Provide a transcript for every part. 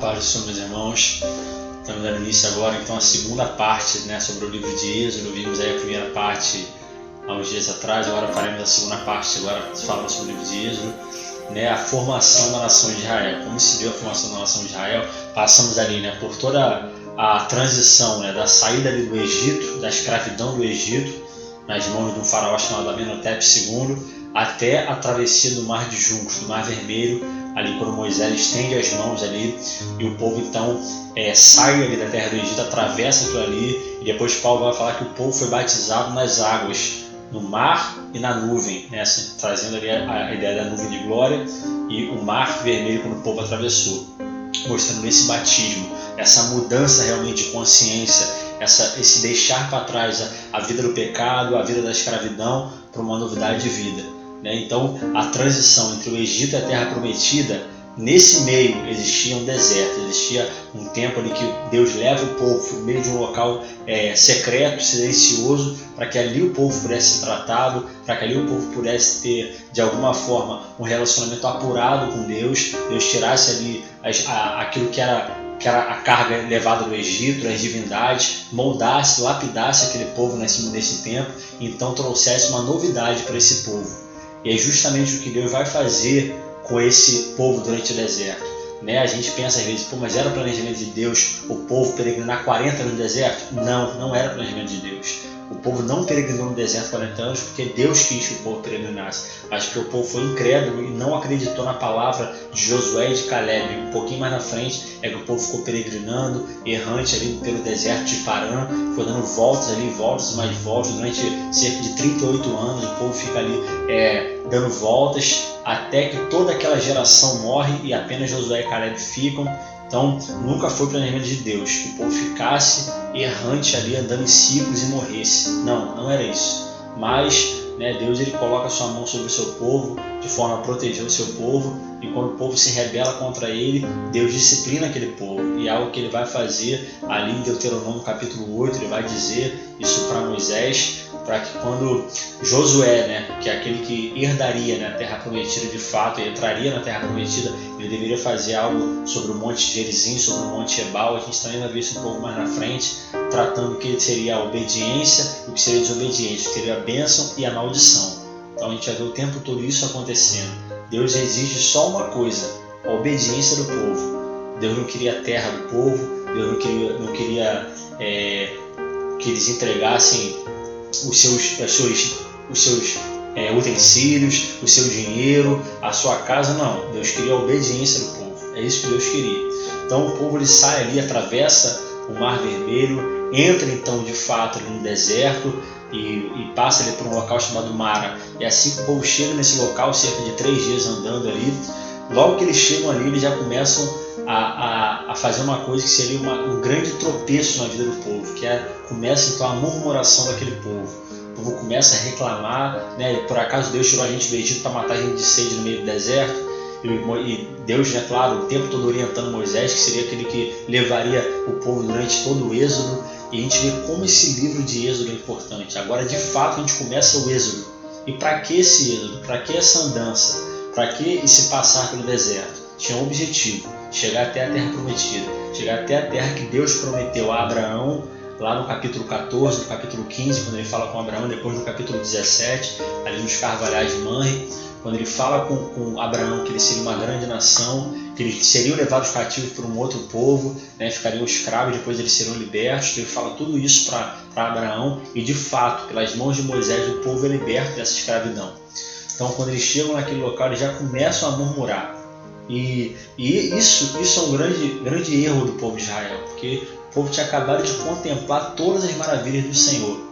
paz do Senhor, meus irmãos. Estamos dando início agora então à segunda parte, sobre o livro de Êxodo. Vimos aí a primeira parte há uns dias atrás, agora faremos a segunda parte, agora falando sobre o livro de Êxodo, a formação da nação de Israel. Como se deu a formação da nação de Israel? Passamos ali por toda a transição da saída ali do Egito, da escravidão do Egito, nas mãos de um faraó chamado Amenhotep II, até a travessia do Mar de Juncos, do Mar Vermelho, ali quando Moisés estende as mãos ali e o povo então sai ali da terra do Egito, atravessa aquilo ali, e depois Paulo vai falar que o povo foi batizado nas águas, no mar e na nuvem, assim, trazendo ali a ideia da nuvem de glória e o Mar Vermelho quando o povo atravessou, mostrando esse batismo, essa mudança realmente de consciência, esse deixar para trás a vida do pecado, a vida da escravidão, para uma novidade de vida. Então, a transição entre o Egito e a Terra Prometida, nesse meio existia um deserto, existia um tempo ali que Deus leva o povo no meio de um local secreto, silencioso, para que ali o povo pudesse ser tratado, para que ali o povo pudesse ter, de alguma forma, um relacionamento apurado com Deus, Deus tirasse ali aquilo que era a carga levada do Egito, as divindades, moldasse, lapidasse aquele povo nesse tempo, e então trouxesse uma novidade para esse povo. E é justamente o que Deus vai fazer com esse povo durante o deserto. A gente pensa às vezes, mas era o planejamento de Deus o povo peregrinar 40 anos no deserto? Não era o planejamento de Deus. O povo não peregrinou no deserto 40 anos porque Deus quis que o povo peregrinasse, mas porque o povo foi incrédulo e não acreditou na palavra de Josué e de Caleb. Um pouquinho mais na frente é que o povo ficou peregrinando, errante ali pelo deserto de Parã, foi dando voltas ali, voltas e mais voltas, durante cerca de 38 anos o povo fica ali dando voltas, até que toda aquela geração morre e apenas Josué e Caleb ficam. Então, nunca foi o planejamento de Deus que o povo ficasse errante ali, andando em ciclos e morresse. Não era isso. Mas Deus ele coloca a sua mão sobre o seu povo, de forma a proteger o seu povo, e quando o povo se rebela contra ele, Deus disciplina aquele povo. E é algo que ele vai fazer ali em Deuteronômio capítulo 8, ele vai dizer isso para Moisés, para que quando Josué, que é aquele que herdaria a terra prometida de fato, e entraria na terra prometida, ele deveria fazer algo sobre o monte Gerizim, sobre o monte Ebal. A gente também vai ver isso um pouco mais na frente, tratando o que seria a obediência e o que seria a desobediência, o que seria a bênção e a maldição. Então a gente vai ver o tempo todo isso acontecendo. Deus exige só uma coisa, a obediência do povo. Deus não queria a terra do povo, Deus não queria que eles entregassem os seus utensílios, o seu dinheiro, a sua casa. Não, Deus queria a obediência do povo, é isso que Deus queria. Então o povo ele sai ali, atravessa o Mar Vermelho, entra então de fato ali no deserto e passa ali por um local chamado Mara. E assim que o povo chega nesse local, cerca de 3 dias andando ali, logo que eles chegam ali, eles já começam a fazer uma coisa que seria um grande tropeço na vida do povo, que começa então a murmuração daquele povo. O povo começa a reclamar, por acaso Deus tirou a gente do Egito para matar a gente de sede no meio do deserto? E Deus, claro, o tempo todo orientando Moisés, que seria aquele que levaria o povo durante todo o Êxodo. E a gente vê como esse livro de Êxodo é importante. Agora, de fato, a gente começa o Êxodo. E para que esse Êxodo? Para que essa andança? Para que esse passar pelo deserto? Tinha um objetivo: chegar até a terra prometida, chegar até a terra que Deus prometeu a Abraão, lá no capítulo 14, no capítulo 15, quando ele fala com Abraão, depois no capítulo 17, ali nos Carvalhais de Manre, quando ele fala com Abraão que ele seria uma grande nação, que eles seriam levados cativos por um outro povo, ficariam escravos, depois eles seriam libertos. Ele fala tudo isso para Abraão, e de fato, pelas mãos de Moisés, o povo é liberto dessa escravidão. Então, quando eles chegam naquele local, eles já começam a murmurar. E isso é um grande erro do povo de Israel, porque o povo tinha acabado de contemplar todas as maravilhas do Senhor.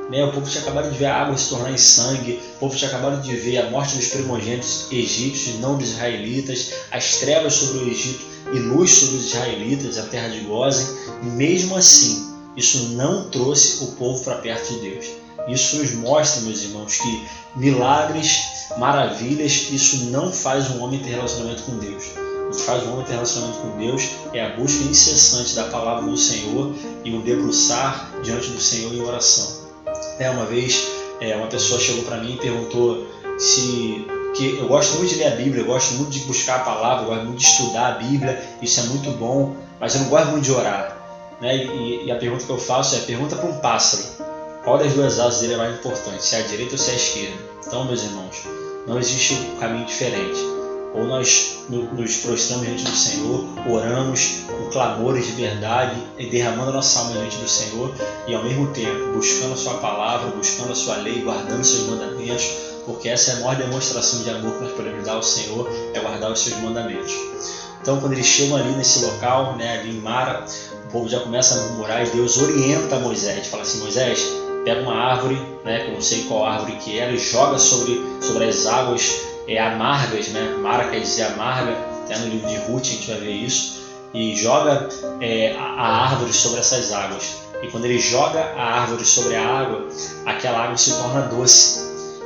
O povo tinha acabado de ver a água se tornar em sangue, o povo tinha acabado de ver a morte dos primogênitos egípcios, não dos israelitas, as trevas sobre o Egito e luz sobre os israelitas, a terra de Gósen. Mesmo assim, isso não trouxe o povo para perto de Deus. Isso nos mostra, meus irmãos, que milagres, maravilhas, isso não faz um homem ter relacionamento com Deus. O que faz um homem ter relacionamento com Deus é a busca incessante da palavra do Senhor e o debruçar diante do Senhor em oração. Uma vez uma pessoa chegou para mim e perguntou se que eu gosto muito de ler a Bíblia, eu gosto muito de buscar a palavra, eu gosto muito de estudar a Bíblia, isso é muito bom, mas eu não gosto muito de orar, né? E a pergunta que eu faço é, pergunta para um pássaro, qual das duas asas dele é mais importante, se é a direita ou se é a esquerda? Então, meus irmãos, não existe um caminho diferente. Ou nós nos prostramos diante do Senhor, oramos com clamores de verdade e derramando a nossa alma diante do Senhor e ao mesmo tempo buscando a sua palavra, buscando a sua lei, guardando seus mandamentos, porque essa é a maior demonstração de amor que nós podemos dar ao Senhor, é guardar os seus mandamentos. Então, quando eles chegam ali nesse local, né, ali em Mara, o povo já começa a murmurar e Deus orienta Moisés, fala assim, Moisés, pega uma árvore, né, que eu não sei qual árvore que era, e joga sobre as águas amargas, né? Mara quer dizer amarga, até no livro de Ruth a gente vai ver isso, e joga a árvore sobre essas águas. E quando ele joga a árvore sobre a água, aquela água se torna doce.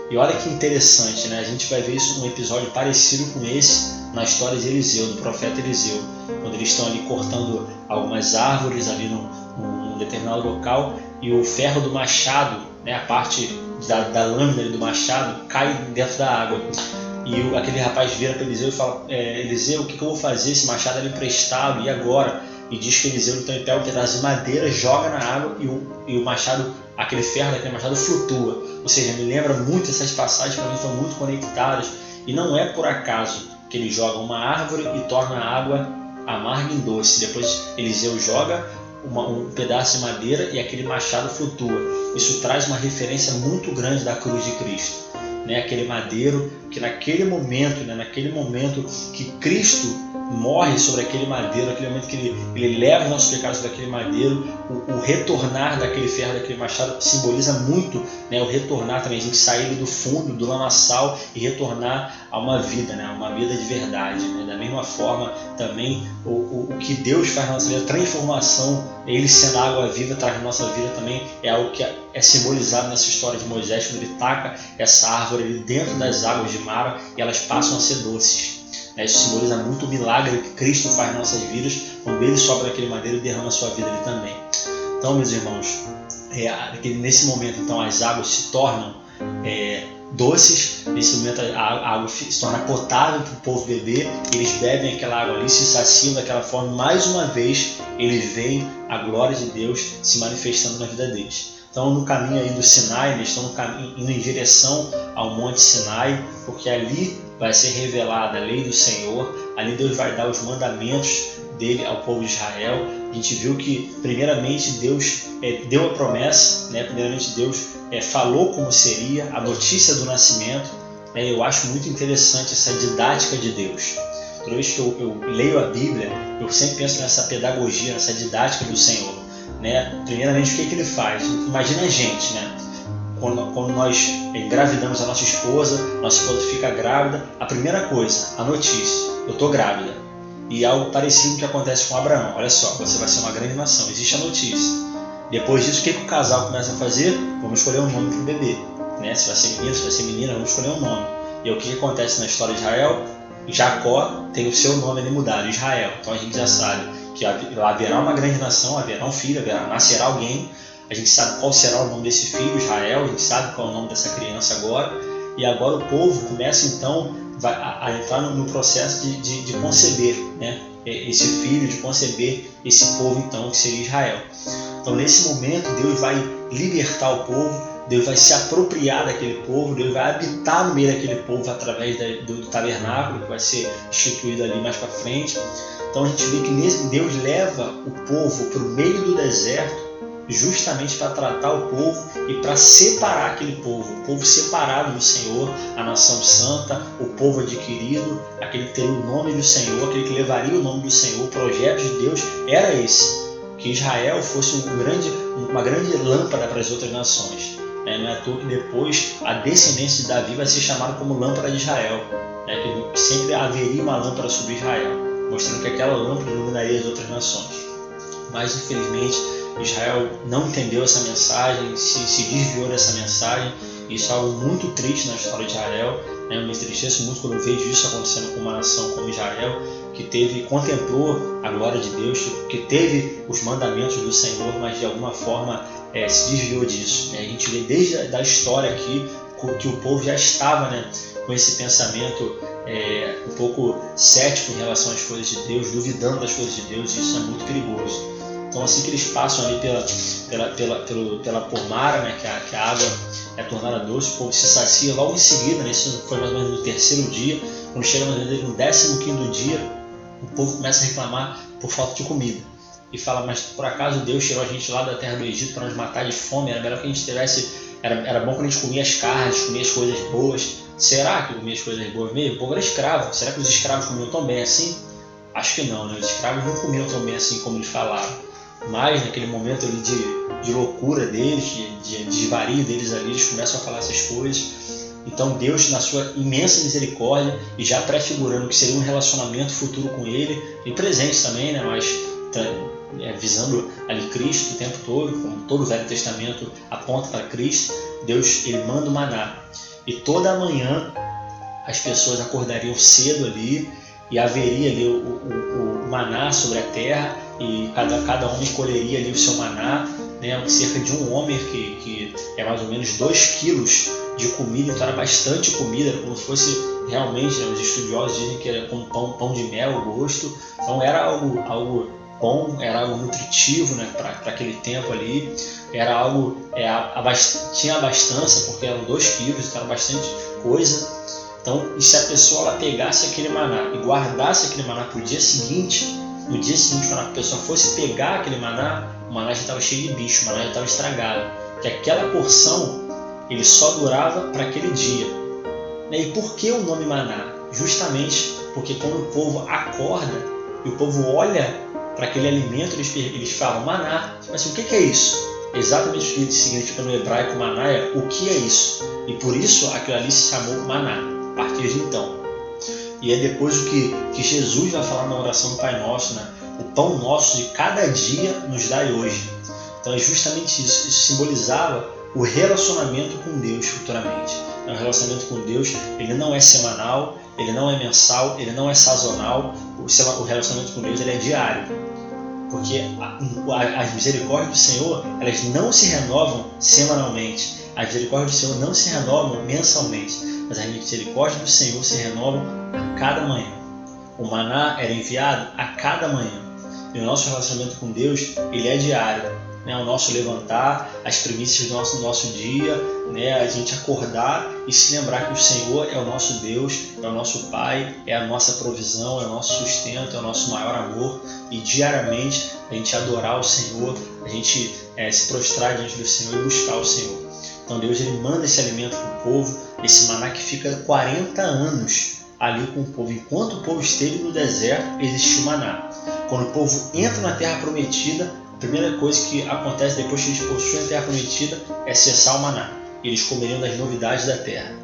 E olha que interessante, né? A gente vai ver isso num episódio parecido com esse na história de Eliseu, do profeta Eliseu, quando eles estão ali cortando algumas árvores ali num determinado local e o ferro do machado, né, a parte da lâmina do machado cai dentro da água. E aquele rapaz vira para Eliseu e fala, Eliseu, o que eu vou fazer? Esse machado era emprestado, e agora? E diz que Eliseu então pega um pedaço de madeira, joga na água e o machado, aquele ferro daquele machado flutua. Ou seja, me lembra muito essas passagens, para mim estão muito conectadas. E não é por acaso que ele joga uma árvore e torna a água amarga em doce. Depois Eliseu joga um pedaço de madeira e aquele machado flutua. Isso traz uma referência muito grande da cruz de Cristo. Né, aquele madeiro que naquele momento que Cristo morre sobre aquele madeiro, naquele momento que ele leva os nossos pecados sobre aquele madeiro, o retornar daquele ferro, daquele machado simboliza muito, né, o retornar também, a gente sair do fundo, do lamaçal e retornar a uma vida, né, uma vida de verdade, né? Da mesma forma também o que Deus faz na nossa vida, a transformação, Ele sendo a água viva traz na nossa vida também, é algo que é simbolizado nessa história de Moisés, quando ele taca essa árvore ali dentro das águas de Mara e elas passam a ser doces. Isso simboliza muito o milagre que Cristo faz nas nossas vidas, quando Ele sobe naquele madeiro e derrama a sua vida ali também. Então, meus irmãos, nesse momento então as águas se tornam doces, nesse momento a água se torna potável para o povo beber, eles bebem aquela água ali, se saciam daquela forma, mais uma vez eles veem a glória de Deus se manifestando na vida deles. Então, no caminho aí do Sinai, eles estão indo em direção ao Monte Sinai, porque ali vai ser revelada a lei do Senhor, ali Deus vai dar os mandamentos dele ao povo de Israel. A gente viu que, primeiramente, Deus deu a promessa, né? Primeiramente, Deus falou como seria a notícia do nascimento. Eu acho muito interessante essa didática de Deus. Toda vez que eu leio a Bíblia, eu sempre penso nessa pedagogia, nessa didática do Senhor. Né? Primeiramente, o que Ele faz? Imagina a gente, né? Quando nós engravidamos a nossa esposa fica grávida, a primeira coisa, a notícia, eu estou grávida. E algo parecido com o que acontece com Abraão. Olha só, você vai ser uma grande nação, existe a notícia. Depois disso, o que o casal começa a fazer? Vamos escolher um nome para o bebê. Né? Se vai ser menino, se vai ser menina, vamos escolher um nome. E o que acontece na história de Israel? Jacó tem o seu nome ali mudado, Israel. Então a gente já sabe que haverá uma grande nação, haverá um filho, nascerá alguém. A gente sabe qual será o nome desse filho, Israel, a gente sabe qual é o nome dessa criança agora. E agora o povo começa então a entrar no processo de conceber, né? Esse filho, de conceber esse povo então, que seria Israel. Então nesse momento Deus vai libertar o povo, Deus vai se apropriar daquele povo, Deus vai habitar no meio daquele povo através do tabernáculo, que vai ser instituído ali mais para frente. Então a gente vê que Deus leva o povo para o meio do deserto, justamente para tratar o povo e para separar aquele povo, o povo separado do Senhor, a nação santa, o povo adquirido, aquele que teria o nome do Senhor, aquele que levaria o nome do Senhor. O projeto de Deus era esse, que Israel fosse uma grande lâmpada para as outras nações. Não é à toa que depois a descendência de Davi vai ser chamada como lâmpada de Israel, que sempre haveria uma lâmpada sobre Israel, mostrando que aquela lâmpada iluminaria as outras nações. Mas infelizmente Israel não entendeu essa mensagem, se desviou dessa mensagem. Isso é algo muito triste na história de Israel. Eu me entristeço muito quando eu vejo isso acontecendo com uma nação como Israel, que contemplou a glória de Deus, que teve os mandamentos do Senhor, mas de alguma forma se desviou disso. A gente vê desde a história aqui que o povo já estava, com esse pensamento um pouco cético em relação às coisas de Deus, duvidando das coisas de Deus, e isso é muito perigoso. Então assim que eles passam ali pela pomara, né, que a água é tornada doce, o povo se sacia logo em seguida, né, isso foi mais ou menos no terceiro dia. Quando chega mais ou menos no 15º dia, o povo começa a reclamar por falta de comida. E fala, mas por acaso Deus tirou a gente lá da terra do Egito para nos matar de fome? Era melhor que a gente tivesse, era bom quando a gente comia as carnes, comia as coisas boas. Será que comia as coisas boas mesmo? O povo era escravo. Será que os escravos comiam tão bem assim? Acho que não, né? Os escravos não comiam tão bem assim como eles falaram. Mas naquele momento ali de loucura deles, de desvario deles ali, eles começam a falar essas coisas. Então Deus, na sua imensa misericórdia, e já prefigurando que seria um relacionamento futuro com Ele, e presente também, né? Mas visando ali Cristo o tempo todo, como todo o Velho Testamento aponta para Cristo, Deus ele manda o maná. E toda manhã as pessoas acordariam cedo ali e haveria ali o maná sobre a terra, e cada homem colheria ali o seu maná, né? Cerca de um homem que é mais ou menos 2 quilos de comida, então era bastante comida, era como se fosse realmente, né, os estudiosos dizem que era como pão de mel o gosto, então era algo bom, era algo nutritivo, né, para aquele tempo ali, era algo, tinha abastança, porque eram 2 quilos, então era bastante coisa. Então, e se a pessoa ela pegasse aquele maná e guardasse aquele maná para o dia seguinte, no dia seguinte, quando a pessoa fosse pegar aquele maná, o maná já estava cheio de bicho, o maná já estava estragado, que aquela porção ele só durava para aquele dia. E por que o nome maná? Justamente porque quando o povo acorda e o povo olha para aquele alimento, eles falam maná. Mas assim, o que é isso? Exatamente o que significa no hebraico maná é o que é isso. E por isso aquilo ali se chamou maná, a partir de então. E é depois o que Jesus vai falar na oração do Pai Nosso, né? O pão nosso de cada dia nos dai hoje. Então é justamente isso. Isso simbolizava o relacionamento com Deus futuramente. O relacionamento com Deus, ele não é semanal, ele não é mensal, ele não é sazonal. O relacionamento com Deus ele é diário. Porque as misericórdias do Senhor, elas não se renovam semanalmente. As misericórdias do Senhor não se renovam mensalmente. Mas as misericórdias do Senhor se renovam a cada manhã. O maná era enviado a cada manhã. E o nosso relacionamento com Deus, ele é diário. O nosso levantar, as primícias do nosso dia, né? A gente acordar e se lembrar que o Senhor é o nosso Deus, é o nosso Pai, é a nossa provisão, é o nosso sustento, é o nosso maior amor, e diariamente a gente adorar o Senhor, a gente se prostrar diante do Senhor e buscar o Senhor. Então Deus ele manda esse alimento para o povo, esse maná que fica 40 anos ali com o povo. Enquanto o povo esteve no deserto, existiu maná. Quando o povo entra na terra prometida, a primeira coisa que acontece depois que eles possuem a terra prometida é cessar o maná. Eles comeriam das novidades da terra.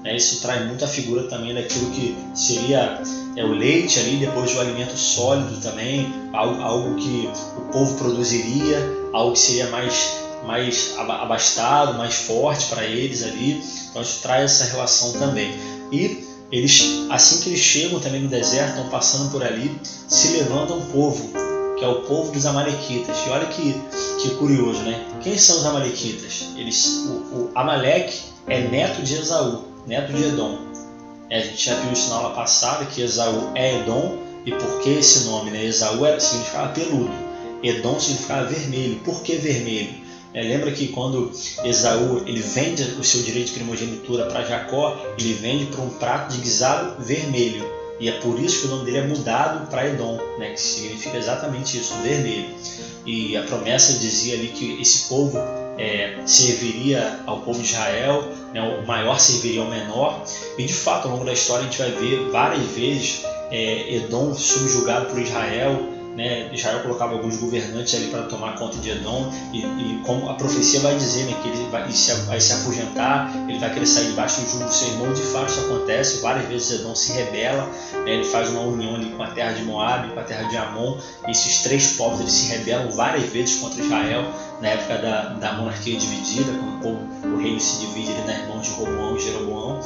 Isso traz muita figura também daquilo que seria o leite ali, depois o alimento sólido também, algo que o povo produziria, algo que seria mais abastado, mais forte para eles ali. Então isso traz essa relação também. E eles, assim que eles chegam também no deserto, estão passando por ali, se levanta um povo, que é o povo dos amalequitas. E olha que curioso, né? Quem são os amalequitas? O Amaleque é neto de Esaú, neto de Edom. A gente já viu isso na aula passada, que Esaú é Edom. E por que esse nome? Né? Esaú significava peludo, Edom significava vermelho. Por que vermelho? Lembra que quando Esaú ele vende o seu direito de primogenitura para Jacó, ele vende por um prato de guisado vermelho. E é por isso que o nome dele é mudado para Edom, né? Que significa exatamente isso, vermelho. E a promessa dizia ali que esse povo serviria ao povo de Israel, né? O maior serviria ao menor. E de fato, ao longo da história, a gente vai ver várias vezes Edom subjugado por Israel. Israel colocava alguns governantes ali para tomar conta de Edom, e como a profecia vai dizer, né, que ele vai se afugentar, ele vai querer sair debaixo do jugo do seu irmão. De fato isso acontece, várias vezes Edom se rebela, ele faz uma união ali com a terra de Moabe, com a terra de Amon, e esses 3 povos eles se rebelam várias vezes contra Israel, na época da monarquia dividida, quando o reino se divide ali nas mãos de Roboão e Jeroboão.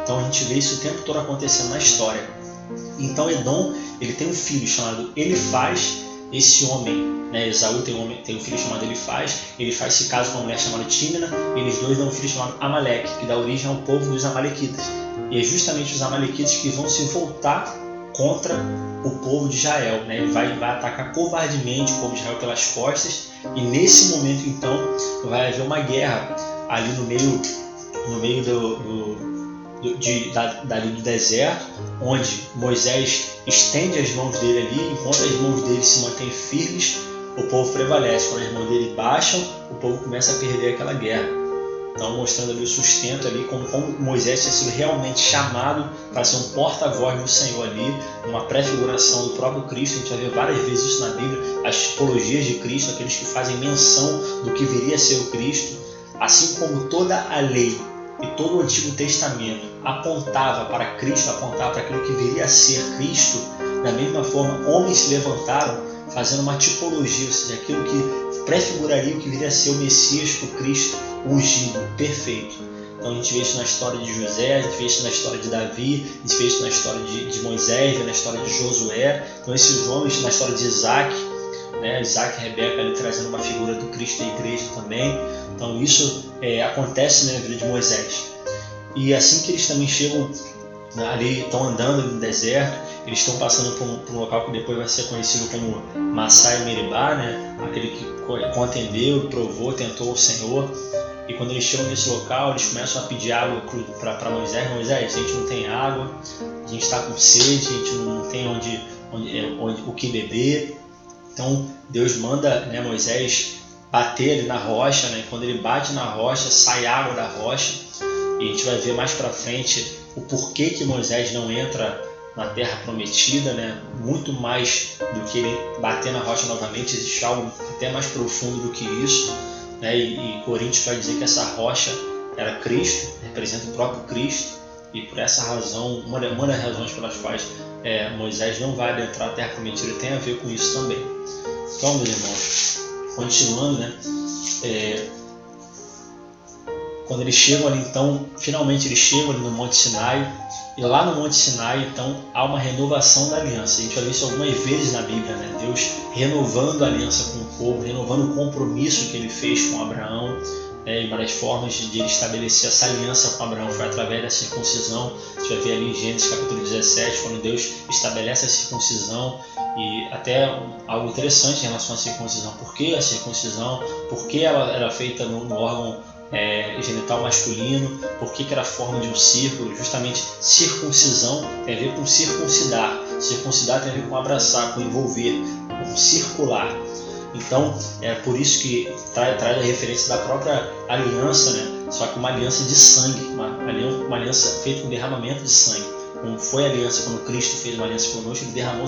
Então a gente vê isso o tempo todo acontecendo na história. Então Edom ele tem um filho chamado Elifaz. Esse homem, Esaú tem um filho chamado Elifaz se casa com uma mulher chamada Tímina, eles dois dão um filho chamado Amaleque, que dá origem ao povo dos amalequitas. e é justamente os amalequitas que vão se voltar contra o povo de Israel, né? Ele vai atacar covardemente o povo de Israel pelas costas, e nesse momento então vai haver uma guerra ali no meio dali do deserto, onde Moisés estende as mãos dele ali, enquanto as mãos dele se mantêm firmes, o povo prevalece. Quando as mãos dele baixam, o povo começa a perder aquela guerra. Então, mostrando ali o sustento ali, como Moisés tinha sido realmente chamado para ser um porta-voz do Senhor ali, uma prefiguração do próprio Cristo. A gente vai ver várias vezes isso na Bíblia, as tipologias de Cristo, aqueles que fazem menção do que viria a ser o Cristo. Assim como toda a lei e todo o Antigo Testamento apontava para Cristo, apontava para aquilo que viria a ser Cristo, da mesma forma, homens se levantaram fazendo uma tipologia, ou seja, aquilo que prefiguraria o que viria a ser o Messias, o Cristo ungido, perfeito. Então a gente vê isso na história de José, a gente vê isso na história de Davi, a gente vê isso na história de Moisés, na história de Josué. Então esses homens, na história de Isaac, né, Isaac e Rebeca ali trazendo uma figura do Cristo da igreja também. Então isso acontece na vida de Moisés. E assim que eles também chegam ali, estão andando no deserto, eles estão passando por um local que depois vai ser conhecido como Massá e Meribá, né? Aquele que contendeu, provou, tentou o Senhor. E quando eles chegam nesse local, eles começam a pedir água para Moisés. Moisés, a gente não tem água, a gente está com sede, a gente não tem o que beber. Então Deus manda, né, Moisés bater ali na rocha, né? Quando ele bate na rocha, sai água da rocha. E a gente vai ver mais para frente o porquê que Moisés não entra na terra prometida, né? Muito mais do que ele bater na rocha novamente, existe algo até mais profundo do que isso, né? E Coríntios vai dizer que essa rocha era Cristo, representa o próprio Cristo, e por essa razão, uma das razões pelas quais Moisés não vai adentrar a terra prometida tem a ver com isso também. Então, meus irmãos, continuando, né? Quando eles chegam ali, então, finalmente eles chegam ali no Monte Sinai, e lá no Monte Sinai, então, há uma renovação da aliança. A gente vai ver isso algumas vezes na Bíblia, né? Deus renovando a aliança com o povo, renovando o compromisso que ele fez com Abraão. E uma das formas de ele estabelecer essa aliança com Abraão foi através da circuncisão. A gente vai ver ali em Gênesis capítulo 17, quando Deus estabelece a circuncisão. E até algo interessante em relação à circuncisão. Por que a circuncisão? Por que ela era feita no órgão genital masculino? Por que era a forma de um círculo? Justamente circuncisão tem a ver com circuncidar. Circuncidar tem a ver com abraçar, com envolver, com circular. Então é por isso que traz a referência da própria aliança, né? Só que uma aliança de sangue, uma aliança feita com derramamento de sangue. Como foi a aliança quando Cristo fez uma aliança conosco, ele derramou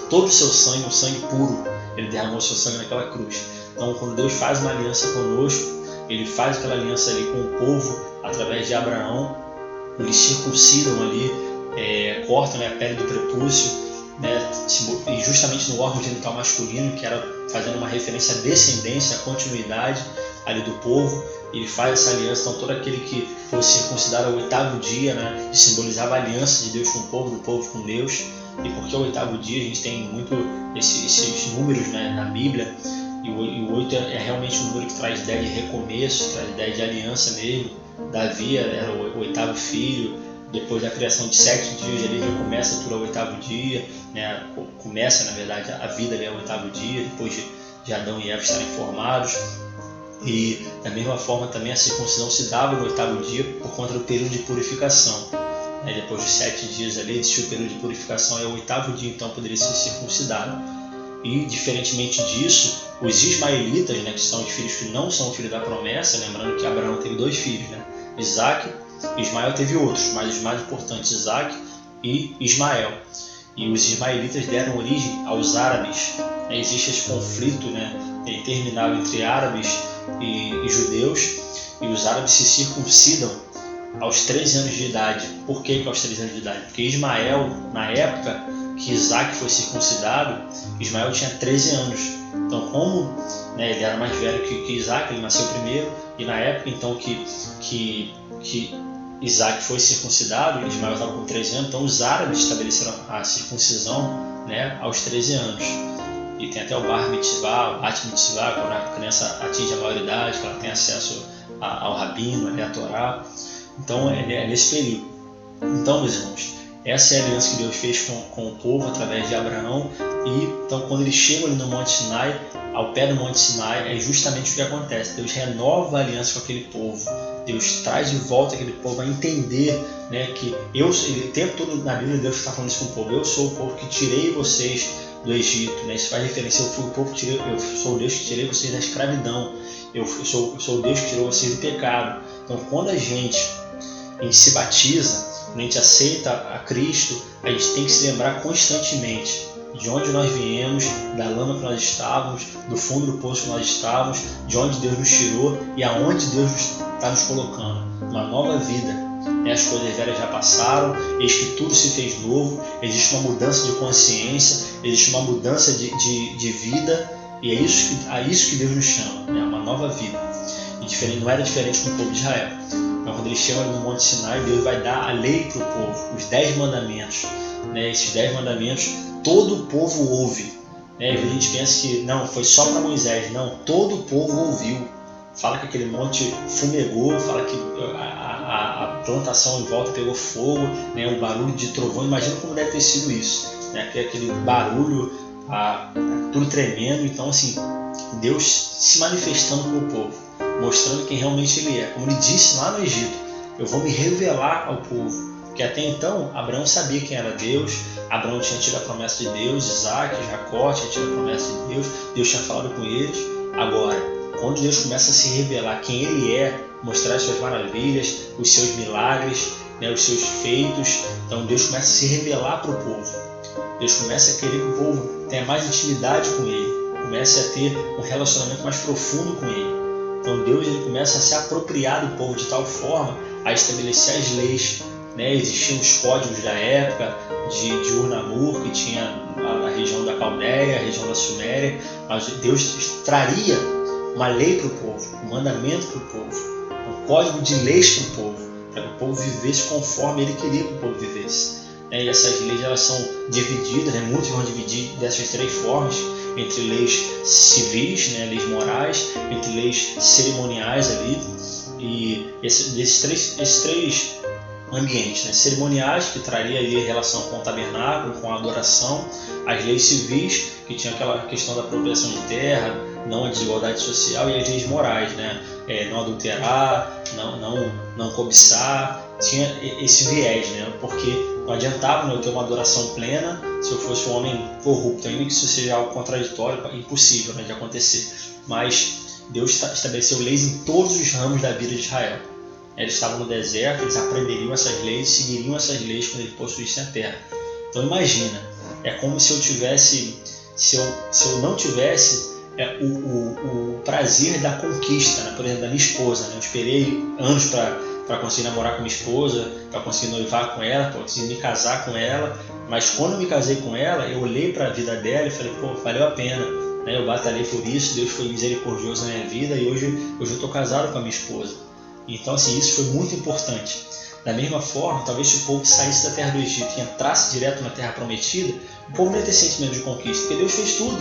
todo o seu sangue, um sangue puro. Ele derramou o seu sangue naquela cruz. Então quando Deus faz uma aliança conosco, ele faz aquela aliança ali com o povo através de Abraão. Eles circuncidam ali, cortam, né, a pele do prepúcio, né, e justamente no órgão genital masculino, que era fazendo uma referência à descendência, à continuidade ali do povo. Ele faz essa aliança. Então todo aquele que fosse circuncidado ao 8º dia, né, simbolizava a aliança de Deus com o povo, do povo com Deus. E porque o 8º dia, a gente tem muito esses números, né, na Bíblia. E o 8 é realmente um número que traz ideia de recomeço, traz ideia de aliança mesmo. Davi era o 8º filho, depois da criação de 7 dias, ele recomeça tudo ao 8º dia, né? Começa, na verdade, a vida ali ao 8º dia, depois de Adão e Eva estarem formados. E da mesma forma também a circuncisão se dava no 8º dia por conta do período de purificação. Depois de 7 dias ali, existiu o período de purificação, e ao 8º dia então poderia ser circuncidado. E diferentemente disso, os ismaelitas, né, que são os filhos que não são filhos da promessa, lembrando que Abraão teve 2 filhos, né, Isaac, Ismael teve outros, mas os mais importantes, Isaac e Ismael. E os ismaelitas deram origem aos árabes. Existe esse conflito, né, interminável entre árabes e judeus, e os árabes se circuncidam aos 13 anos de idade. Por que aos 13 anos de idade? Porque Ismael, na época que Isaac foi circuncidado, Ismael tinha 13 anos. Então, como, né, ele era mais velho que Isaac, ele nasceu primeiro, e na época então que Isaac foi circuncidado, Ismael estava com 13 anos, então os árabes estabeleceram a circuncisão, né, aos 13 anos. E tem até o Bar Mitzvah, o Bat Mitzvah, quando a criança atinge a maioridade, que ela tem acesso ao rabino, à Torá. Então é nesse período. Então, meus irmãos, essa é a aliança que Deus fez com o povo através de Abraão. E então, quando eles chegam ali no Monte Sinai, ao pé do Monte Sinai, é justamente o que acontece. Deus renova a aliança com aquele povo. Deus traz de volta aquele povo a entender, né, que o tempo todo na Bíblia Deus está falando isso com o povo. Eu sou o povo que tirei vocês do Egito, né? Isso faz referência, eu sou o Deus que tirei vocês da escravidão. Eu sou o Deus que tirou vocês do pecado. Então, quando a gente se batiza, quando a gente aceita a Cristo, a gente tem que se lembrar constantemente de onde nós viemos, da lama que nós estávamos, do fundo do poço que nós estávamos, de onde Deus nos tirou e aonde Deus está nos colocando. Uma nova vida. As coisas velhas já passaram, eis que tudo se fez novo, existe uma mudança de consciência, existe uma mudança de vida, e é isso que Deus nos chama, né? Uma nova vida. E não era diferente com o povo de Israel. Então, quando eles chegam no Monte Sinai, Deus vai dar a lei para o povo, os 10 mandamentos. Né? Esses 10 mandamentos, todo o povo ouve. Né? E a gente pensa que não, foi só para Moisés. Não, todo o povo ouviu. Fala que aquele monte fumegou, fala que a plantação em volta pegou fogo, né? O barulho de trovão. Imagina como deve ter sido isso. Né? Aquele barulho, tudo tremendo. Então, assim, Deus se manifestando para o povo, mostrando quem realmente Ele é. Como Ele disse lá no Egito, eu vou me revelar ao povo. Porque até então, Abraão sabia quem era Deus, Abraão tinha tido a promessa de Deus, Isaac, Jacó tinha tido a promessa de Deus, Deus tinha falado com eles. Agora, quando Deus começa a se revelar quem Ele é, mostrar as suas maravilhas, os seus milagres, né, os seus feitos, então Deus começa a se revelar para o povo. Deus começa a querer que o povo tenha mais intimidade com Ele, comece a ter um relacionamento mais profundo com Ele. Então Deus ele começa a se apropriar do povo de tal forma a estabelecer as leis. Né? Existiam os códigos da época de Ur-Namur, que tinha a região da Caldeia, a região da Suméria, mas Deus traria uma lei para o povo, um mandamento para o povo, um código de leis para o povo, para que o povo vivesse conforme Ele queria que o povo vivesse. E essas leis elas são divididas, né? Muitos vão dividir dessas 3 formas, entre leis civis, né? Leis morais, entre leis cerimoniais ali, e esses três ambientes, né? Cerimoniais, que traria ali relação com o tabernáculo, com a adoração, as leis civis, que tinha aquela questão da apropriação de terra, não a desigualdade social, e as leis morais, né? Não adulterar, não cobiçar, tinha esse viés, né? Porque não adiantava eu ter uma adoração plena se eu fosse um homem corrupto, ainda que isso seja algo contraditório, impossível, né, de acontecer. Mas Deus estabeleceu leis em todos os ramos da vida de Israel. Eles estavam no deserto, eles aprenderiam essas leis, seguiriam essas leis quando eles possuíssem a terra. Então imagina, é como se eu não tivesse o prazer da conquista, né? Por exemplo, da minha esposa. Né? Eu esperei anos para conseguir namorar com minha esposa, para conseguir noivar com ela, para conseguir me casar com ela, mas quando eu me casei com ela, eu olhei para a vida dela e falei, pô, valeu a pena, né? Eu batalhei por isso, Deus foi misericordioso na minha vida e hoje eu estou casado com a minha esposa. Então, assim, isso foi muito importante. Da mesma forma, talvez se o povo saísse da terra do Egito e entrasse direto na terra prometida, o povo não ia ter sentimento de conquista, porque Deus fez tudo.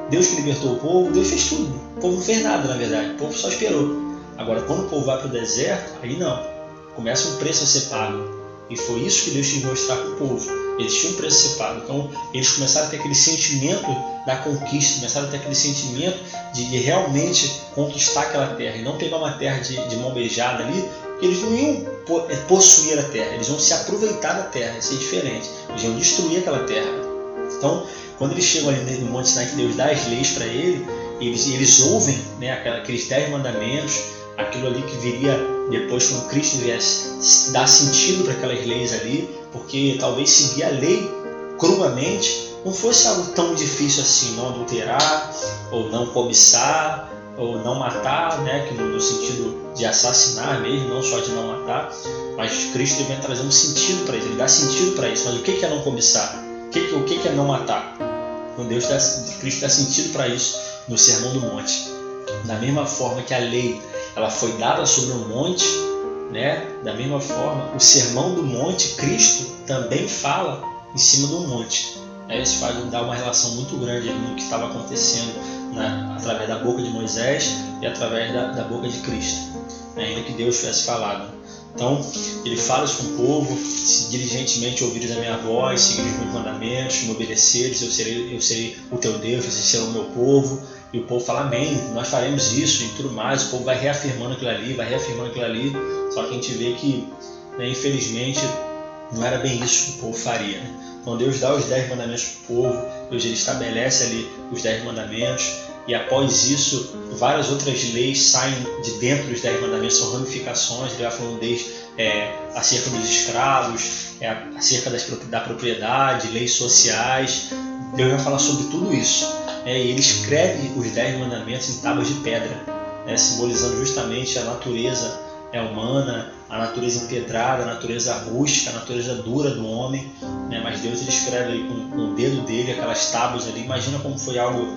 Deus que libertou o povo, Deus fez tudo. O povo não fez nada, na verdade, o povo só esperou. Agora, quando o povo vai para o deserto, aí não. Começa um preço a ser pago. E foi isso que Deus quis mostrar para o povo. Existia um preço a ser pago. Então, eles começaram a ter aquele sentimento da conquista, começaram a ter aquele sentimento de realmente conquistar aquela terra. E não pegar uma terra de mão beijada ali, porque eles não iam possuir a terra, eles iam se aproveitar da terra, ia ser diferente. Eles iam destruir aquela terra. Então, quando eles chegam ali no Monte Sinai, que Deus dá as leis para eles ouvem, né, aqueles 10 mandamentos, aquilo ali que viria depois quando Cristo viesse dar sentido para aquelas leis ali, porque talvez seguir a lei cruamente não fosse algo tão difícil assim, não adulterar, ou não cobiçar, ou não matar, né, que no sentido de assassinar mesmo, não só de não matar, mas Cristo vem trazer um sentido para isso, ele dá sentido para isso. Mas o que é não cobiçar? O que é não matar? Então Cristo dá sentido para isso no Sermão do Monte. Da mesma forma que a lei ela foi dada sobre um monte, né? Da mesma forma, o Sermão do Monte, Cristo também fala em cima de um monte. Isso faz dar uma relação muito grande no que estava acontecendo, né? Através da boca de Moisés e através da boca de Cristo, ainda que Deus tivesse falado. Então, ele fala isso com o povo: se diligentemente ouvires a minha voz, seguires os meus mandamentos, me obedeceres, eu serei o teu Deus, vocês serão o meu povo. E o povo fala: amém, nós faremos isso e tudo mais. O povo vai reafirmando aquilo ali, só que a gente vê que, né, infelizmente, não era bem isso que o povo faria, né? Então Deus dá os 10 mandamentos para o povo, Deus ele estabelece ali os 10 mandamentos, e após isso várias outras leis saem de dentro dos 10 mandamentos, são ramificações. Ele vai falando desde acerca dos escravos, acerca da propriedade, leis sociais. Deus vai falar sobre tudo isso, e ele escreve os 10 mandamentos em tábuas de pedra, simbolizando justamente a natureza humana, a natureza empedrada, a natureza rústica, a natureza dura do homem, mas Deus ele escreve ali com o dedo dele aquelas tábuas ali. Imagina como foi algo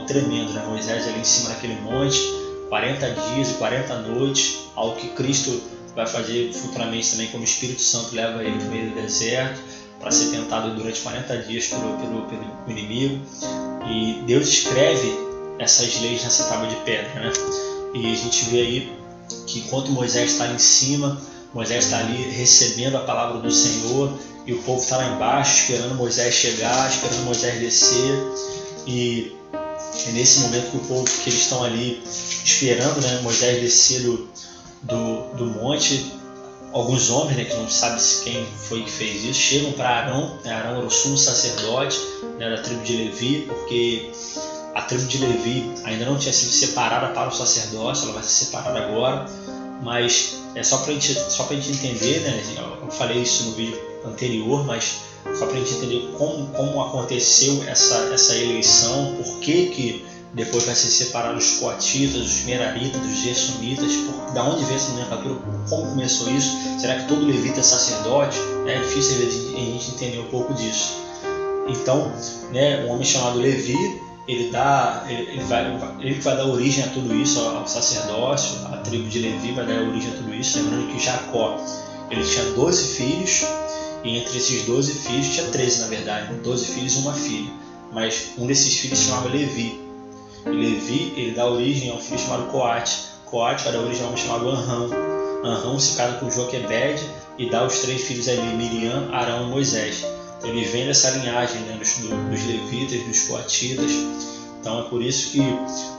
tremendo, né? Moisés ali em cima daquele monte, 40 dias e 40 noites, algo que Cristo vai fazer futuramente também, como o Espírito Santo leva ele para o meio do deserto para ser tentado durante 40 dias pelo inimigo. E Deus escreve essas leis nessa tábua de pedra, né? E a gente vê aí que enquanto Moisés está ali em cima, Moisés está ali recebendo a palavra do Senhor, e o povo está lá embaixo esperando Moisés chegar, esperando Moisés descer. E é nesse momento que eles estão ali esperando, né, Moisés descer do monte, alguns homens, né, que não sabe quem foi que fez isso, chegam para Arão. Arão era o sumo sacerdote, né, da tribo de Levi, porque a tribo de Levi ainda não tinha sido separada para o sacerdócio, ela vai ser separada agora. Mas é só para a gente entender, né? Eu falei isso no vídeo anterior, mas só para a gente entender como aconteceu essa eleição, por que depois vai ser separado os coatitas, os meraritas, os gersonitas, da onde veio essa nomenclatura, como começou isso. Será que todo levita é sacerdote? É difícil a gente entender um pouco disso. Então, né, um homem chamado Levi, ele vai dar origem a tudo isso, ao sacerdócio. A tribo de Levi vai dar origem a tudo isso. Lembrando que Jacó, ele tinha 12 filhos, e entre esses 12 filhos, tinha 13 na verdade, 12 filhos e uma filha, mas um desses filhos se chamava Levi. E Levi, ele dá origem a um filho chamado Coate. Coate vai dar origem a um homem chamado Anrão. Anrão se casa com Joquebede e dá os 3 filhos ali, Miriam, Arão e Moisés. Então ele vem dessa linhagem, né, dos levitas, dos coatitas. Então é por isso que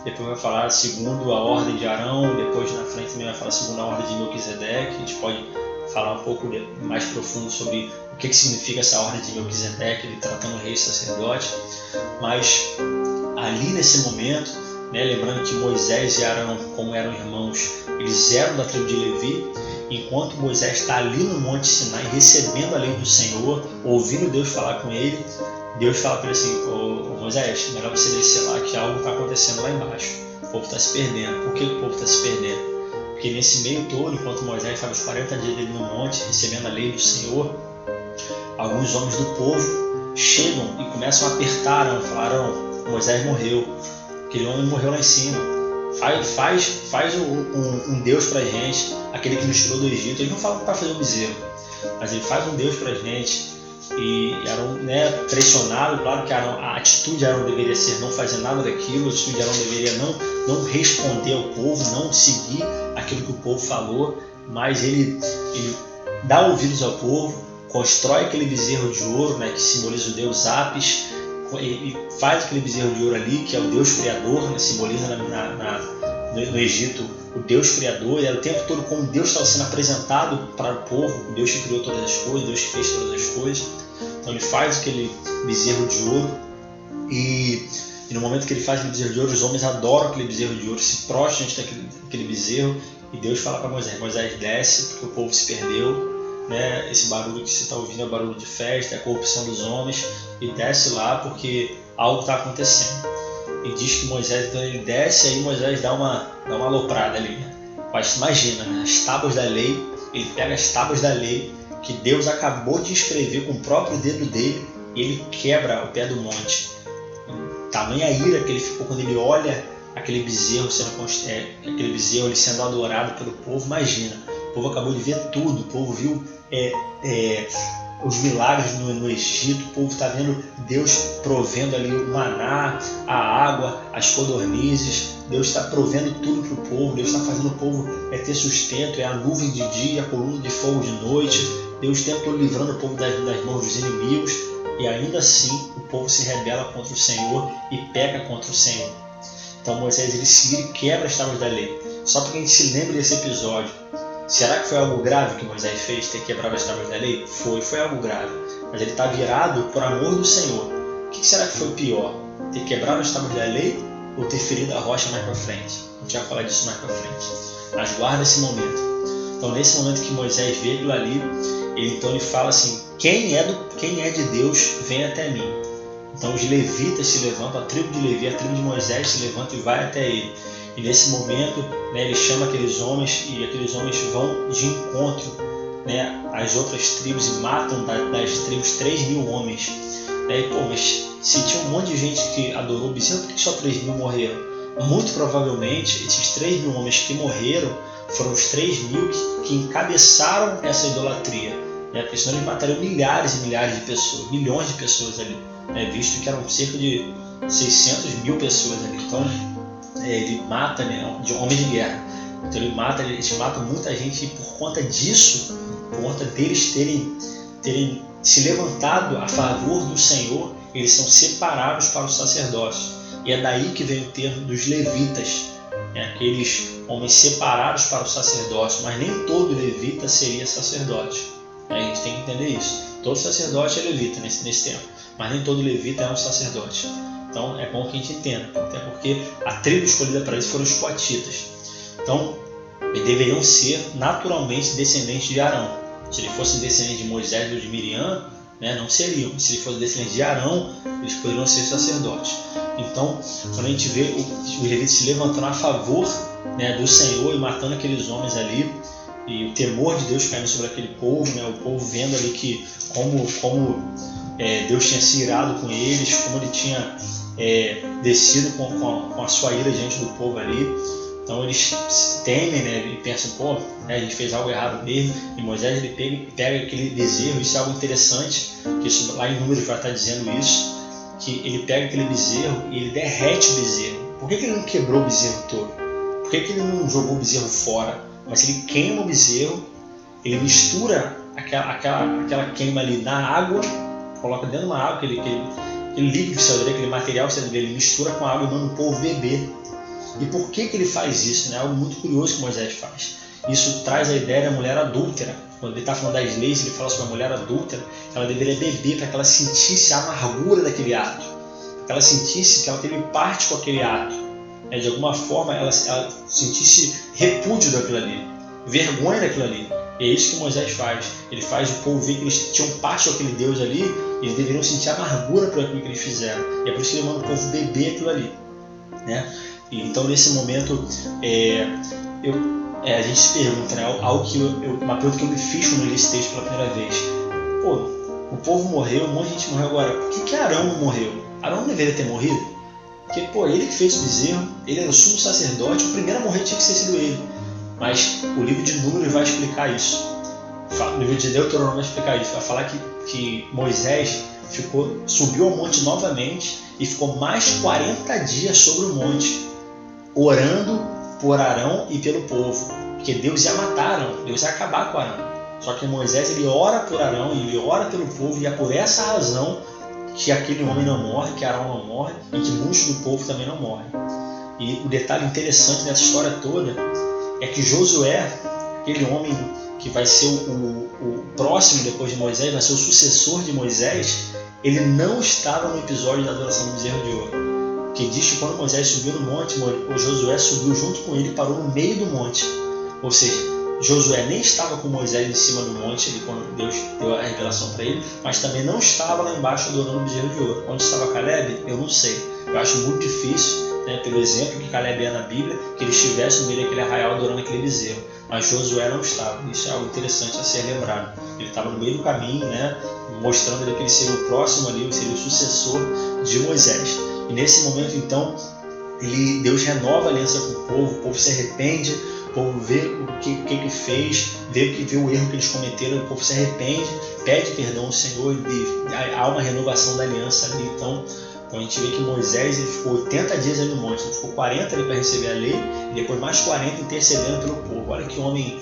depois vai falar segundo a ordem de Arão, depois na frente também vai falar segundo a ordem de Melquisedeque. A gente pode falar um pouco mais profundo sobre o que significa essa ordem de Melquisedeque, ele tratando o rei e sacerdote. Mas ali nesse momento, né, lembrando que Moisés e Arão, como eram irmãos, eles eram da tribo de Levi. Enquanto Moisés está ali no Monte Sinai recebendo a lei do Senhor, ouvindo Deus falar com ele, Deus fala para ele assim: ô Moisés, melhor você descer lá que algo está acontecendo lá embaixo, o povo está se perdendo. Por que o povo está se perdendo? Porque nesse meio todo, enquanto Moisés estava os 40 dias dele no monte recebendo a lei do Senhor, alguns homens do povo chegam e começam a apertar Arão, falaram: Moisés morreu, aquele homem morreu lá em cima. Faz um Deus pra gente, aquele que nos tirou do Egito. Ele não fala para fazer um bezerro, mas ele faz um Deus pra gente. E Arão, né, pressionado, claro que a atitude de Arão deveria ser não fazer nada daquilo, a atitude de Arão deveria não responder ao povo, não seguir aquilo que o povo falou, mas ele dá ouvidos ao povo, constrói aquele bezerro de ouro, né, que simboliza o deus Apis, e faz aquele bezerro de ouro ali, que é o Deus Criador, né, simboliza no Egito o Deus Criador, e era o tempo todo como Deus estava sendo apresentado para o povo, o Deus que criou todas as coisas, Deus que fez todas as coisas. Então ele faz aquele bezerro de ouro, e no momento que ele faz aquele bezerro de ouro, os homens adoram aquele bezerro de ouro, se prostram diante daquele bezerro, e Deus fala para Moisés: Moisés, desce, porque o povo se perdeu. Né, esse barulho que você está ouvindo é barulho de festa, é a corrupção dos homens, e desce lá porque algo está acontecendo. E diz que Moisés, então ele desce, e aí Moisés dá uma aloprada ali, né? Mas imagina, né, as tábuas da lei, ele pega as tábuas da lei que Deus acabou de escrever com o próprio dedo dele, e ele quebra o pé do monte. Tamanha ira que ele ficou quando ele olha aquele bezerro ele sendo adorado pelo povo. Imagina, o povo acabou de ver tudo, o povo viu os milagres no Egito, o povo está vendo Deus provendo ali o maná, a água, as codornizes. Deus está provendo tudo para o povo, Deus está fazendo o povo ter sustento, é a nuvem de dia, a coluna de fogo de noite. Deus tentou livrando o povo das mãos dos inimigos, e ainda assim o povo se rebela contra o Senhor e peca contra o Senhor. Então Moisés ele quebra as tábuas da lei. Só para que a gente se lembre desse episódio. Será que foi algo grave que Moisés fez, ter quebrado as tábuas da lei? Foi algo grave. Mas ele está virado por amor do Senhor. O que será que foi pior? Ter quebrado as tábuas da lei ou ter ferido a rocha mais para frente? A gente vai falar disso mais para frente. Mas guarda esse momento. Então nesse momento que Moisés vê aquilo ali, ele fala assim, quem é de Deus, vem até mim. Então os levitas se levantam, a tribo de Levi, a tribo de Moisés se levanta e vai até ele. E nesse momento, né, ele chama aqueles homens, e aqueles homens vão de encontro, né, às outras tribos e matam das tribos 3.000 homens. E, mas se tinha um monte de gente que adorou o bezerro, por que só 3.000 morreram? Muito provavelmente, esses 3.000 homens que morreram foram os 3.000 que encabeçaram essa idolatria. Né, porque senão eles matariam milhares e milhares de pessoas, milhões de pessoas ali, né, visto que eram cerca de 600.000 pessoas ali. Então, ele mata, né, de homem de guerra. Então eles matam muita gente, e por conta disso, por conta deles terem se levantado a favor do Senhor, eles são separados para o sacerdócio. E é daí que vem o termo dos levitas, né, aqueles homens separados para o sacerdócio. Mas nem todo levita seria sacerdote. A gente tem que entender isso. Todo sacerdote é levita nesse tempo, mas nem todo levita é um sacerdote. Então é bom que a gente entenda, até porque a tribo escolhida para isso foram os coatitas. Então eles deveriam ser naturalmente descendentes de Arão. Se ele fosse descendente de Moisés ou de Miriam, né, não seriam. Se ele fosse descendente de Arão, eles poderiam ser sacerdotes. Então, quando a gente vê os levitas se levantando a favor, né, do Senhor e matando aqueles homens ali, e o temor de Deus caindo sobre aquele povo, né, o povo vendo ali que como Deus tinha se irado com eles, como ele tinha descido com a sua ira diante do povo ali. Então eles temem, né, e pensam, a gente fez algo errado mesmo. E Moisés ele pega aquele bezerro. Isso é algo interessante, que isso, lá em Números vai estar dizendo isso, que ele pega aquele bezerro e ele derrete o bezerro. Por que ele não quebrou o bezerro todo? Por que ele não jogou o bezerro fora? Mas ele queima o bezerro, ele mistura aquela queima ali na água, coloca dentro de uma água, aquele líquido que saiu dele, aquele material que saiu dele, ele mistura com a água e manda o povo beber. E por que ele faz isso? Né? Algo muito curioso que Moisés faz. Isso traz a ideia da mulher adúltera. Quando ele está falando das leis, ele fala sobre a mulher adúltera, ela deveria beber para que ela sentisse a amargura daquele ato, para que ela sentisse que ela teve parte com aquele ato. De alguma forma ela sentisse repúdio daquilo ali, vergonha daquilo ali. E é isso que Moisés faz. Ele faz o povo ver que eles tinham parte com aquele Deus ali, e eles deveriam sentir amargura por aquilo que eles fizeram. E é por isso que ele manda o povo beber aquilo ali, né? E então nesse momento a gente se pergunta, né, uma pergunta que eu me fiz quando eu li esse texto pela primeira vez. O povo morreu, um monte de gente morreu agora. Por que Arão não morreu? Arão não deveria ter morrido? Porque ele que fez o bezerro, ele era o sumo sacerdote, o primeiro a morrer tinha que ter sido ele. Mas o livro de Números vai explicar isso. O livro de Deuteronômio vai explicar isso. Vai falar que Moisés subiu ao monte novamente e ficou mais 40 dias sobre o monte, orando por Arão e pelo povo. Porque Deus ia matar Arão, Deus ia acabar com Arão. Só que Moisés ele ora por Arão, ele ora pelo povo, e é por essa razão que aquele homem não morre, que Arão não morre, e que muitos do povo também não morrem. E o detalhe interessante dessa história toda é que Josué, aquele homem que vai ser o próximo depois de Moisés, vai ser o sucessor de Moisés, ele não estava no episódio da adoração do bezerro de ouro. Que diz que quando Moisés subiu no monte, o Josué subiu junto com ele e parou no meio do monte. Ou seja, Josué nem estava com Moisés em cima do monte quando Deus deu a revelação para ele, mas também não estava lá embaixo adorando o bezerro de ouro. Onde estava Caleb? Eu não sei. Eu acho muito difícil, né, pelo exemplo que Caleb é na Bíblia, que ele estivesse no meio daquele arraial adorando aquele bezerro. Mas Josué não estava. Isso é algo interessante a ser lembrado. Ele estava no meio do caminho, né, mostrando que ele seria o próximo ali, seria o sucessor de Moisés. E nesse momento, então, Deus renova a aliança com o povo se arrepende, povo vê o que fez, vê o erro que eles cometeram, o povo se arrepende, pede perdão ao Senhor e há uma renovação da aliança ali. Então a gente vê que Moisés ele ficou 80 dias ali no monte, ele ficou 40 ali para receber a lei e depois mais 40 intercedendo pelo povo. Olha que homem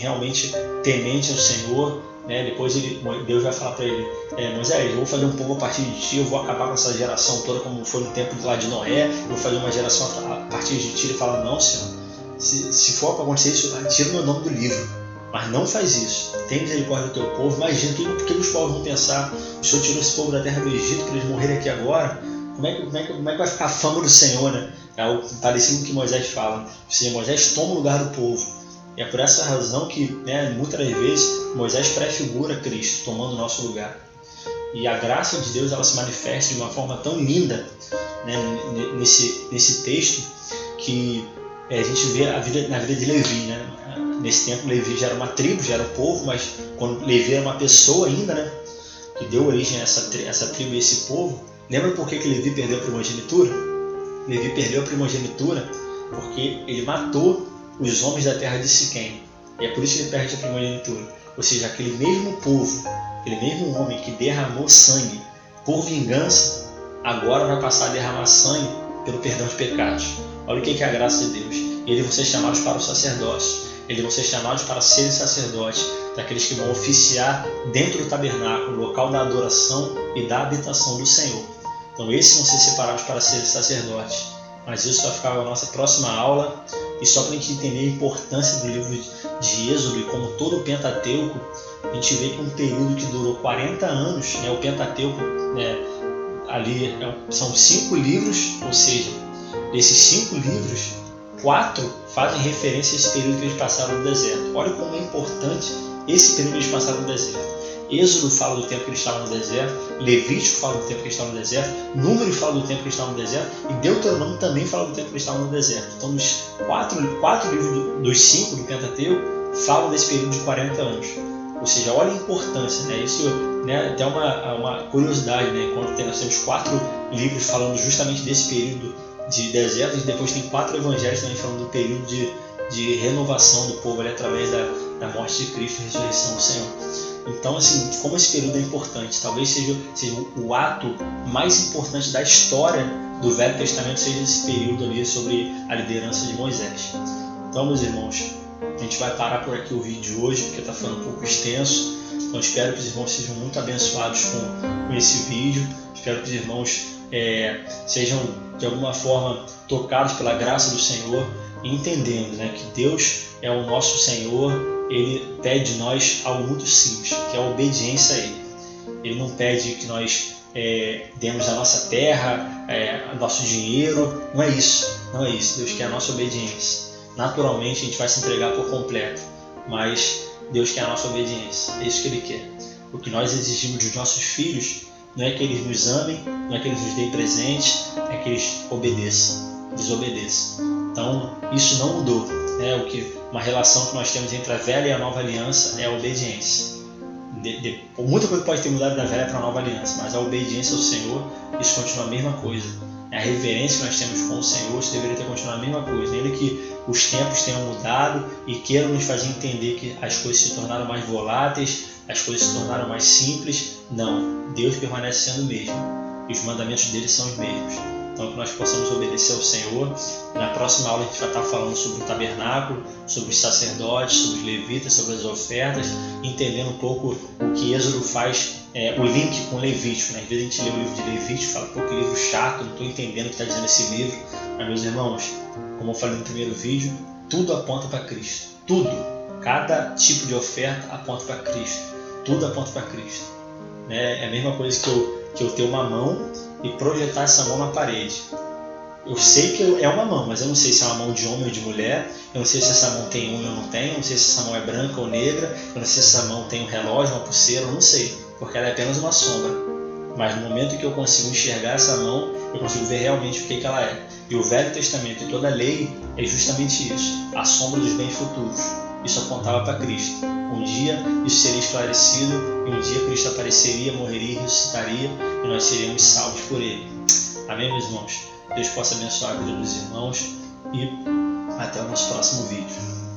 realmente temente ao Senhor, né? Depois Deus vai falar para ele, Moisés, eu vou fazer um povo a partir de ti, eu vou acabar com essa geração toda como foi no tempo lá de Noé, eu vou fazer uma geração a partir de ti. Ele fala, não, Senhor, se for para acontecer isso, tira o meu nome do livro, mas não faz isso, tem misericórdia do teu povo. Imagina, o que os povos vão pensar? O Senhor tirou esse povo da terra do Egito para eles morrerem aqui agora, como é que vai ficar a fama do Senhor, né? É algo parecido com o que Moisés fala, ou seja, Moisés toma o lugar do povo. E é por essa razão que, né, muitas das vezes Moisés prefigura Cristo, tomando o nosso lugar. E a graça de Deus ela se manifesta de uma forma tão linda, né, nesse texto, que a gente vê na vida de Levi. Né? Nesse tempo Levi já era uma tribo, já era um povo, mas quando Levi era uma pessoa ainda, né, que deu origem a essa tribo e esse povo. Lembra por que Levi perdeu a primogenitura? Levi perdeu a primogenitura porque ele matou os homens da terra de Siquém. E é por isso que ele perde a primogenitura. Ou seja, aquele mesmo povo, aquele mesmo homem que derramou sangue por vingança, agora vai passar a derramar sangue pelo perdão de pecados. Olha o que é a graça de Deus. Eles vão ser chamados para o sacerdócio. Eles vão ser chamados para serem sacerdotes, daqueles que vão oficiar dentro do tabernáculo, local da adoração e da habitação do Senhor. Então esses vão ser separados para serem sacerdotes. Mas isso vai ficar na nossa próxima aula. E só para a gente entender a importância do livro de Êxodo e como todo o Pentateuco, a gente vê que um período que durou 40 anos, né, o Pentateuco, né, ali são 5 livros, ou seja, desses 5 livros, 4 fazem referência a esse período que eles passaram no deserto. Olha como é importante esse período que eles passaram no deserto. Êxodo fala do tempo que eles estavam no deserto, Levítico fala do tempo que eles estavam no deserto, Número fala do tempo que eles estavam no deserto e Deuteronômio também fala do tempo que eles estavam no deserto. Então, os 4 livros dos 5 do Pentateuco falam desse período de 40 anos. Ou seja, olha a importância, né? Isso, né, até uma curiosidade, né? Quando nós temos 4 livros falando justamente desse período de deserto, e depois tem 4 evangelhos também falando do período de renovação do povo ali, através da morte de Cristo e ressurreição do Senhor. Então, assim, como esse período é importante, talvez seja o ato mais importante da história do Velho Testamento, seja esse período ali sobre a liderança de Moisés. Então, meus irmãos, a gente vai parar por aqui o vídeo de hoje, porque está ficando um pouco extenso. Então, espero que os irmãos sejam muito abençoados com esse vídeo. Espero que os irmãos sejam, de alguma forma, tocados pela graça do Senhor, entendendo, né, que Deus é o nosso Senhor. Ele pede de nós algo muito simples, que é a obediência a Ele. Ele não pede que nós demos a nossa terra, nosso dinheiro. Não é isso. Não é isso. Deus quer a nossa obediência. Naturalmente a gente vai se entregar por completo, mas Deus quer a nossa obediência. É isso que Ele quer. O que nós exigimos dos nossos filhos não é que eles nos amem, não é que eles nos deem presente, é que eles desobedeçam. Então isso não mudou. Uma relação que nós temos entre a velha e a nova aliança é a obediência. Muita coisa pode ter mudado da velha para a nova aliança, mas a obediência ao Senhor, isso continua a mesma coisa. A reverência que nós temos com o Senhor, isso deveria ter continuado a mesma coisa. Ainda que os tempos tenham mudado e queiram nos fazer entender que as coisas se tornaram mais voláteis, as coisas se tornaram mais simples, não. Deus permanece sendo o mesmo e os mandamentos dele são os mesmos. Então, que nós possamos obedecer ao Senhor. Na próxima aula a gente vai estar falando sobre o tabernáculo, sobre os sacerdotes, sobre os levitas, sobre as ofertas, entendendo um pouco o que Êxodo faz, o link com Levítico. Né? Às vezes a gente lê o livro de Levítico e fala, pô, que livro chato, não estou entendendo o que está dizendo esse livro. Mas, meus irmãos, como eu falei no primeiro vídeo, tudo aponta para Cristo. Tudo. Cada tipo de oferta aponta para Cristo. Tudo aponta para Cristo. É a mesma coisa que eu ter uma mão e projetar essa mão na parede. Eu sei que é uma mão, mas eu não sei se é uma mão de homem ou de mulher, eu não sei se essa mão tem unha ou não tem, eu não sei se essa mão é branca ou negra, eu não sei se essa mão tem um relógio, uma pulseira, eu não sei, porque ela é apenas uma sombra. Mas no momento que eu consigo enxergar essa mão, eu consigo ver realmente o que ela é. E o Velho Testamento e toda a lei é justamente isso, a sombra dos bens futuros. Isso apontava para Cristo. Um dia isso seria esclarecido e um dia Cristo apareceria, morreria, ressuscitaria e nós seríamos salvos por Ele. Amém, meus irmãos? Deus possa abençoar a vida dos irmãos e Até o nosso próximo vídeo.